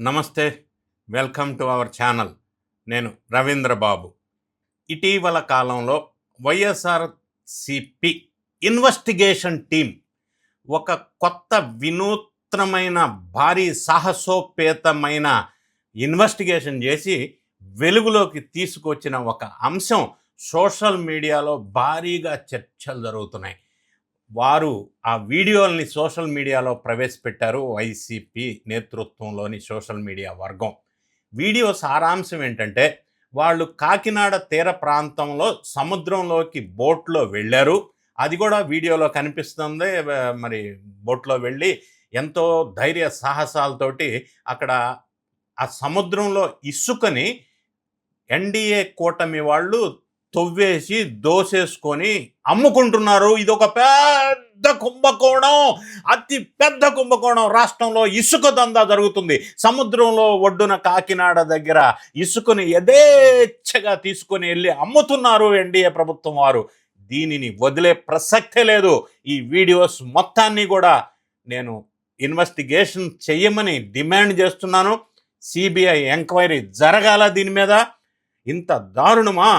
నమస్తే. Welcome to our channel. నేను రవీంద్ర బాబు. ఇటీవల కాలంలో వైఎస్ఆర్‌సీపీ ఇన్వెస్టిగేషన్ టీమ్ ఒక కొత్త వినూత్నమైన భారీ సాహసోపేతమైన ఇన్వెస్టిగేషన్ చేసి వెలుగులోకి తీసుకొచ్చిన ఒక అంశం సోషల్ మీడియాలో భారీగా చర్చలు జరుగుతున్నాయి. వారు ఆ వీడియోల్ని సోషల్ మీడియాలో ప్రవేశపెట్టారు వైసీపీ నేతృత్వంలోని సోషల్ మీడియా వర్గం. వీడియో సారాంశం ఏంటంటే, వాళ్ళు కాకినాడ తీర ప్రాంతంలో సముద్రంలోకి బోట్లో వెళ్ళారు. అది కూడా వీడియోలో కనిపిస్తుంది. మరి బోట్లో వెళ్ళి ఎంతో ధైర్య సాహసాలతోటి అక్కడ ఆ సముద్రంలో ఇసుకని ఎన్డీఏ కూటమి వాళ్ళు తవ్వేసి దోసేసుకొని అమ్ముకుంటున్నారు. ఇదొక పెద్ద కుంభకోణం, అతి పెద్ద కుంభకోణం. రాష్ట్రంలో ఇసుక దందా జరుగుతుంది. సముద్రంలో ఒడ్డున కాకినాడ దగ్గర ఇసుకని యథేచ్ఛగా తీసుకొని వెళ్ళి అమ్ముతున్నారు ఎన్డీఏ ప్రభుత్వం వారు. దీనిని వదిలే ప్రసక్తే లేదు. ఈ వీడియోస్ మొత్తాన్ని కూడా నేను ఇన్వెస్టిగేషన్ చెయ్యమని డిమాండ్ చేస్తున్నాను. సిబిఐ ఎంక్వైరీ జరగాల దీని మీద. ఇంత దారుణమా?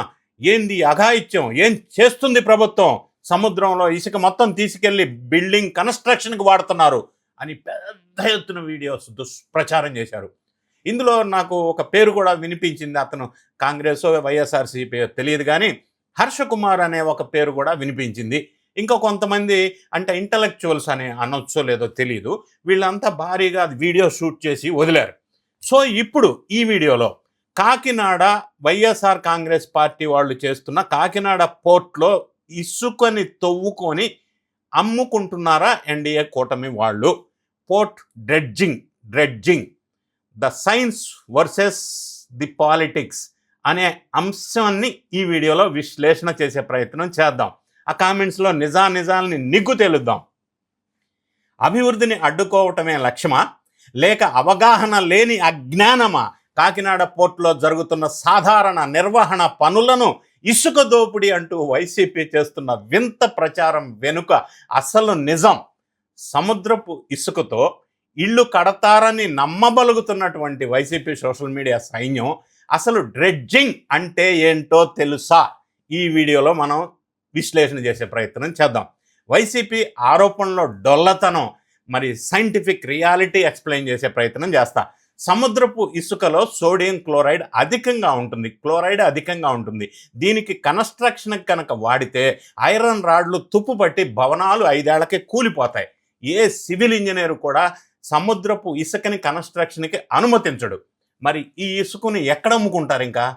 ఏంది అఘాయిత్యం? ఏం చేస్తుంది ప్రభుత్వం? సముద్రంలో ఇసుక మొత్తం తీసుకెళ్లి బిల్డింగ్ కన్స్ట్రక్షన్కి వాడుతున్నారు అని పెద్ద ఎత్తున వీడియోస్ దుష్ప్రచారం చేశారు. ఇందులో నాకు ఒక పేరు కూడా వినిపించింది. అతను కాంగ్రెస్ వైఎస్ఆర్సీపీ తెలియదు, కానీ హర్ష కుమార్ అనే ఒక పేరు కూడా వినిపించింది. ఇంకా కొంతమంది అంటే ఇంటలెక్చువల్స్ అని అనొచ్చో లేదో తెలియదు, వీళ్ళంతా భారీగా వీడియో షూట్ చేసి వదిలారు. సో ఇప్పుడు ఈ వీడియోలో కాకినాడ వైఎస్ఆర్ కాంగ్రెస్ పార్టీ వాళ్ళు చేస్తున్న కాకినాడ పోర్ట్లో ఇసుకని తవ్వుకొని అమ్ముకుంటున్నారా ఎన్డీఏ కూటమి వాళ్ళు? Port dredging the science versus the politics అనే అంశాన్ని ఈ వీడియోలో విశ్లేషణ చేసే ప్రయత్నం చేద్దాం. ఆ కామెంట్స్లో నిజాల్ని నిగ్గు తేలుద్దాం. అభివృద్ధిని అడ్డుకోవటమే లక్ష్యమా, లేక అవగాహన లేని అజ్ఞానమా? కాకినాడ పోర్టులో జరుగుతున్న సాధారణ నిర్వహణ పనులను ఇసుక దోపిడీ అంటూ వైసీపీ చేస్తున్న వింత ప్రచారం వెనుక అసలు నిజం. సముద్రపు ఇసుకతో ఇళ్ళు కడతారని నమ్మబలుగుతున్నటువంటి వైసీపీ సోషల్ మీడియా సైన్యం అసలు డ్రెడ్జింగ్ అంటే ఏంటో తెలుసా? ఈ వీడియోలో మనం విశ్లేషణ చేసే ప్రయత్నం చేద్దాం. వైసీపీ ఆరోపణలో డొల్లతనం, మరి సైంటిఫిక్ రియాలిటీ ఎక్స్ప్లెయిన్ చేసే ప్రయత్నం చేస్తా. సముద్రపు ఇసుకలో సోడియం క్లోరైడ్ అధికంగా ఉంటుంది. దీనికి కన్స్ట్రక్షన్కి కనుక వాడితే ఐరన్ రాడ్లు తుప్పుపట్టి భవనాలు 5 ఏళ్లకే కూలిపోతాయి. ఏ సివిల్ ఇంజనీరు కూడా సముద్రపు ఇసుకని కన్స్ట్రక్షన్కి అనుమతించడు. మరి ఈ ఇసుకని ఎక్కడ అమ్ముకుంటారు ఇంకా?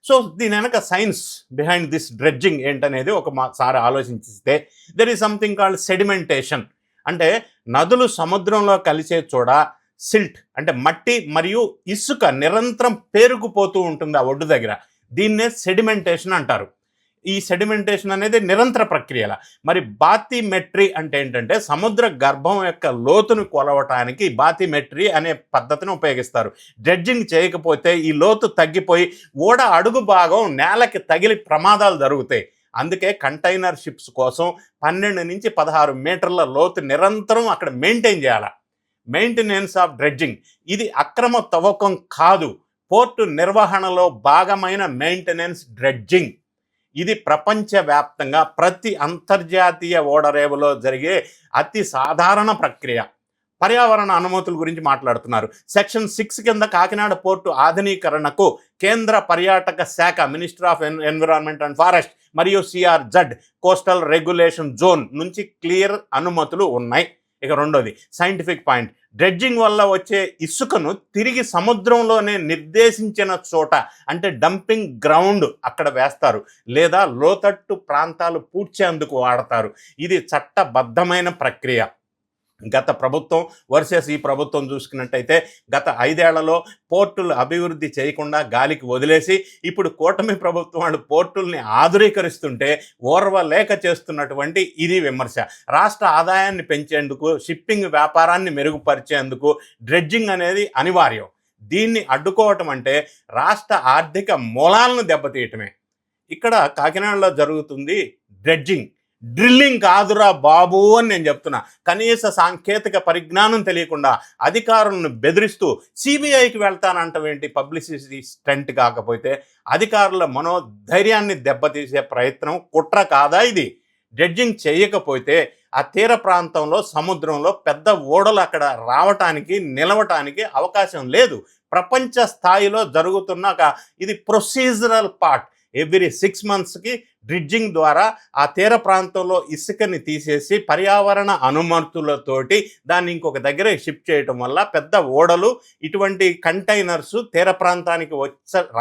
సో దీని వెనక సైన్స్ బిహైండ్ దిస్ డ్రెడ్జింగ్ ఏంటనేది ఒకసారి ఆలోచించిస్తే, there is something called sedimentation. అంటే నదులు సముద్రంలో కలిసే చోట సిల్ట్ అంటే మట్టి మరియు ఇసుక నిరంతరం పేరుకుపోతూ ఉంటుంది ఆ ఒడ్డు దగ్గర. దీన్నే సెడిమెంటేషన్ అంటారు. ఈ సెడిమెంటేషన్ అనేది నిరంతర ప్రక్రియల. మరి బాతిమెట్రీ అంటే ఏంటంటే సముద్ర గర్భం యొక్క లోతును కొలవటానికి బాతిమెట్రీ అనే పద్ధతిని ఉపయోగిస్తారు. డ్రెడ్జింగ్ చేయకపోతే ఈ లోతు తగ్గిపోయి ఓడ అడుగు భాగం నేలకి తగిలి ప్రమాదాలు జరుగుతాయి. అందుకే కంటైనర్ షిప్స్ కోసం 12 నుంచి 16 మీటర్ల లోతు నిరంతరం అక్కడ మెయింటైన్ చేయాలి. మెయింటెనెన్స్ ఆఫ్ డ్రెడ్జింగ్ ఇది అక్రమ తవ్వకం కాదు. పోర్టు నిర్వహణలో భాగమైన మెయింటెనెన్స్ డ్రెడ్జింగ్. ఇది ప్రపంచవ్యాప్తంగా ప్రతి అంతర్జాతీయ ఓడరేవులో జరిగే అతి సాధారణ ప్రక్రియ. పర్యావరణ అనుమతుల గురించి మాట్లాడుతున్నారు. సెక్షన్ 6 కింద కాకినాడ పోర్టు ఆధునీకరణకు కేంద్ర పర్యాటక శాఖ minister of environment and forest మరియు సిఆర్జెడ్ కోస్టల్ రెగ్యులేషన్ జోన్ నుంచి క్లియర్ అనుమతులు ఉన్నాయి. ఇక రెండోది సైంటిఫిక్ పాయింట్. డ్రెడ్జింగ్ వల్ల వచ్చే ఇసుకను తిరిగి సముద్రంలోనే నిర్దేశించిన చోట అంటే డంపింగ్ గ్రౌండ్ అక్కడ వేస్తారు, లేదా లోతట్టు ప్రాంతాలు పూడ్చేందుకు వాడతారు. ఇది చట్టబద్ధమైన ప్రక్రియ. గత ప్రభుత్వం వర్సెస్ ఈ ప్రభుత్వం చూసుకున్నట్టయితే గత 5 ఏళ్లలో పోర్టులు అభివృద్ధి చేయకుండా గాలికి వదిలేసి ఇప్పుడు కూటమి ప్రభుత్వం వాళ్ళు పోర్టుల్ని ఆధునీకరిస్తుంటే ఓర్వలేక చేస్తున్నటువంటి ఇది విమర్శ. రాష్ట్ర ఆదాయాన్ని పెంచేందుకు, షిప్పింగ్ వ్యాపారాన్ని మెరుగుపరిచేందుకు డ్రెడ్జింగ్ అనేది అనివార్యం. దీన్ని అడ్డుకోవటం అంటే రాష్ట్ర ఆర్థిక మూలాలను దెబ్బతీయటమే. ఇక్కడ కాకినాడలో జరుగుతుంది డ్రెడ్జింగ్. డ్రిల్లింగ్ కాదురా బాబు అని నేను చెప్తున్నా. కనీస సాంకేతిక పరిజ్ఞానం తెలియకుండా అధికారులను బెదిరిస్తూ సిబిఐకి వెళ్తానంటాం ఏంటి? పబ్లిసిటీ స్టంట్ కాకపోతే అధికారుల మనోధైర్యాన్ని దెబ్బతీసే ప్రయత్నం, కుట్ర కాదా ఇది? డ్రెడ్జింగ్ చేయకపోతే ఆ తీర ప్రాంతంలో సముద్రంలో పెద్ద ఓడలు అక్కడ రావటానికి నిలవటానికి అవకాశం లేదు. ప్రపంచ స్థాయిలో జరుగుతున్న ఇది ప్రొసీజరల్ పార్ట్. ఎవ్రీ 6 monthsకి డ్రిడ్జింగ్ ద్వారా ఆ తీర ప్రాంతంలో ఇసుకని తీసేసి పర్యావరణ అనుమతులతోటి దాన్ని ఇంకొక దగ్గర షిఫ్ట్ చేయటం వల్ల పెద్ద ఓడలు, ఇటువంటి కంటైనర్స్ తీర ప్రాంతానికి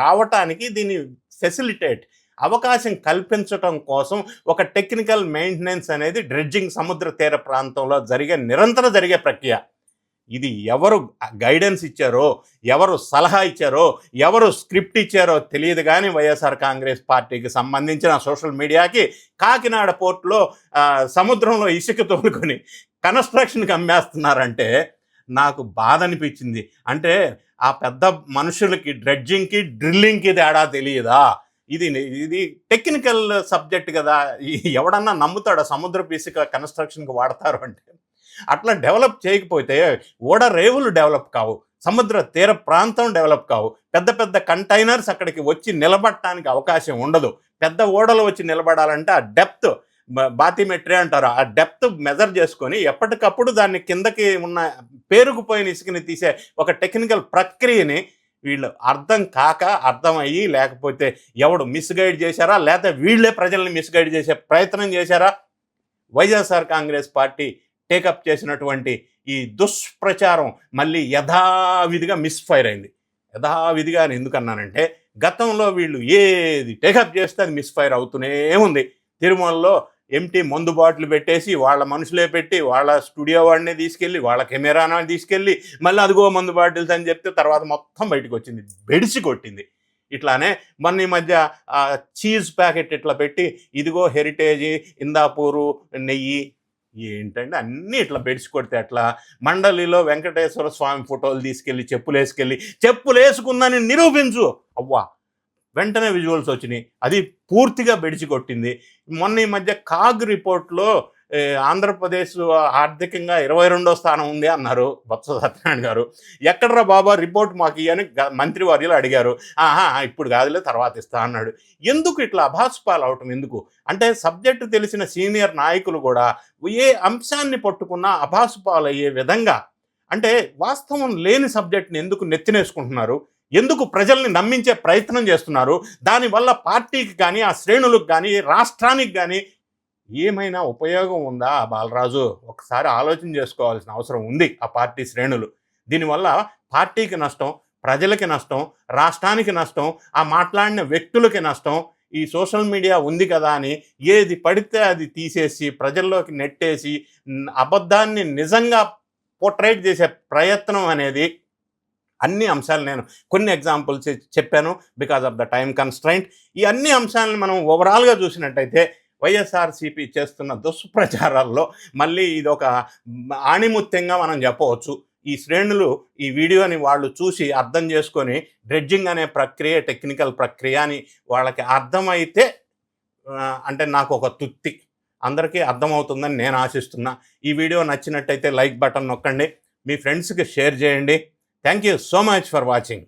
రావటానికి దీన్ని ఫెసిలిటేట్ అవకాశం కల్పించటం కోసం ఒక టెక్నికల్ మెయింటెనెన్స్ అనేది డ్రెడ్జింగ్ సముద్ర తీర ప్రాంతంలో నిరంతరం జరిగే ప్రక్రియ. ఇది ఎవరు గైడెన్స్ ఇచ్చారో, ఎవరు సలహా ఇచ్చారో, ఎవరు స్క్రిప్ట్ ఇచ్చారో తెలియదు. కానీ వైఎస్ఆర్ కాంగ్రెస్ పార్టీకి సంబంధించిన సోషల్ మీడియాకి కాకినాడ పోర్టులో సముద్రంలో ఇసుక తోలుకొని కన్స్ట్రక్షన్కి అమ్మేస్తున్నారంటే నాకు బాధ అనిపించింది. అంటే ఆ పెద్ద మనుషులకి డ్రెడ్జింగ్కి డ్రిల్లింగ్కి తేడా తెలియదా? ఇది టెక్నికల్ సబ్జెక్ట్ కదా. ఎవడన్నా నమ్ముతాడా సముద్రపు ఇసుక కన్స్ట్రక్షన్కి వాడతారు అంటే? అట్లా డెవలప్ చేయకపోతే ఓడ రేవులు డెవలప్ కావు, సముద్ర తీర ప్రాంతం డెవలప్ కావు, పెద్ద పెద్ద కంటైనర్స్ అక్కడికి వచ్చి నిలబడటానికి అవకాశం ఉండదు. పెద్ద ఓడలు వచ్చి నిలబడాలంటే ఆ డెప్త్, బాతిమెట్రీ అంటారు, ఆ డెప్త్ మెజర్ చేసుకొని ఎప్పటికప్పుడు దాన్ని కిందకి ఉన్న పేరుకుపోయిన ఇసుకని తీసే ఒక టెక్నికల్ ప్రక్రియని వీళ్ళు అర్థమయ్యి, లేకపోతే ఎవడు మిస్గైడ్ చేశారా, లేకపోతే వీళ్ళే ప్రజల్ని మిస్గైడ్ చేసే ప్రయత్నం చేశారా? వైఎస్ఆర్ కాంగ్రెస్ పార్టీ టేకప్ చేసినటువంటి ఈ దుష్ప్రచారం మళ్ళీ యథావిధిగా మిస్ఫైర్ అయింది. యథావిధిగా అని ఎందుకన్నానంటే, గతంలో వీళ్ళు ఏది టేకప్ చేస్తే అది మిస్ఫైర్ అవుతూనే ఉంది. తిరుమలలో ఎంటీ మందు బాటిల్ పెట్టేసి వాళ్ళ మనుషులే పెట్టి వాళ్ళ స్టూడియో వాడిని తీసుకెళ్ళి వాళ్ళ కెమెరాని తీసుకెళ్ళి మళ్ళీ అదిగో మందు బాటిల్స్ అని చెప్తే తర్వాత మొత్తం బయటకు వచ్చింది, బెడిసి కొట్టింది. ఇట్లానే మొన్న ఈ మధ్య చీజ్ ప్యాకెట్ ఇట్లా పెట్టి ఇదిగో హెరిటేజీ, ఇందాపూరు నెయ్యి, ఏంటంటే అన్నీ ఇట్లా బెడిసి కొడితే అట్లా. మండలిలో వెంకటేశ్వర స్వామి ఫోటోలు తీసుకెళ్ళి చెప్పులు వేసుకుందని నిరూపించు అవ్వా, వెంటనే విజువల్స్ వచ్చినాయి. అది పూర్తిగా బెడిచి కొట్టింది. మొన్న ఈ మధ్య కాగ్ రిపోర్ట్లో ఆంధ్రప్రదేశ్ ఆర్థికంగా 22వ స్థానం ఉంది అన్నారు బొత్స సత్యనారాయణ గారు. ఎక్కడరా బాబా రిపోర్ట్ మాకు ఇయ్యని మంత్రివర్యులు అడిగారు. ఇప్పుడు కాదులే తర్వాత ఇస్తా అన్నాడు. ఎందుకు ఇట్లా అభాసుపాలు అవటం ఎందుకు? అంటే సబ్జెక్టు తెలిసిన సీనియర్ నాయకులు కూడా ఏ అంశాన్ని పట్టుకున్నా అభాసుపాలు అయ్యే విధంగా, అంటే వాస్తవం లేని సబ్జెక్ట్ని ఎందుకు నెత్తినేసుకుంటున్నారు? ఎందుకు ప్రజల్ని నమ్మించే ప్రయత్నం చేస్తున్నారు? దానివల్ల పార్టీకి కానీ, ఆ శ్రేణులకు కానీ, రాష్ట్రానికి కానీ ఏమైనా ఉపయోగం ఉందా? బాలరాజు ఒకసారి ఆలోచన చేసుకోవాల్సిన అవసరం ఉంది ఆ పార్టీ శ్రేణులు. దీనివల్ల పార్టీకి నష్టం, ప్రజలకి నష్టం, రాష్ట్రానికి నష్టం, ఆ మాట్లాడిన వ్యక్తులకి నష్టం. ఈ సోషల్ మీడియా ఉంది కదా అని ఏది పడితే అది తీసేసి ప్రజల్లోకి నెట్టేసి అబద్ధాన్ని నిజంగా పోర్ట్రేట్ చేసే ప్రయత్నం అనేది, అన్ని అంశాలు నేను కొన్ని ఎగ్జాంపుల్స్ చెప్పాను because of the time constraint. ఈ అన్ని అంశాలను మనం ఓవరాల్గా చూసినట్టయితే వైఎస్ఆర్సీపీ చేస్తున్న దుష్ప్రచారాల్లో మళ్ళీ ఇదొక ఆణిముత్యంగా మనం చెప్పవచ్చు. ఈ శ్రేణులు ఈ వీడియోని వాళ్ళు చూసి అర్థం చేసుకొని డ్రెడ్జింగ్ అనే ప్రక్రియ టెక్నికల్ ప్రక్రియ అని వాళ్ళకి అర్థమైతే అంటే నాకు ఒక తృప్తి. అందరికీ అర్థమవుతుందని నేను ఆశిస్తున్నా. ఈ వీడియో నచ్చినట్టయితే లైక్ బటన్ నొక్కండి, మీ ఫ్రెండ్స్కి షేర్ చేయండి. Thank you so much for watching.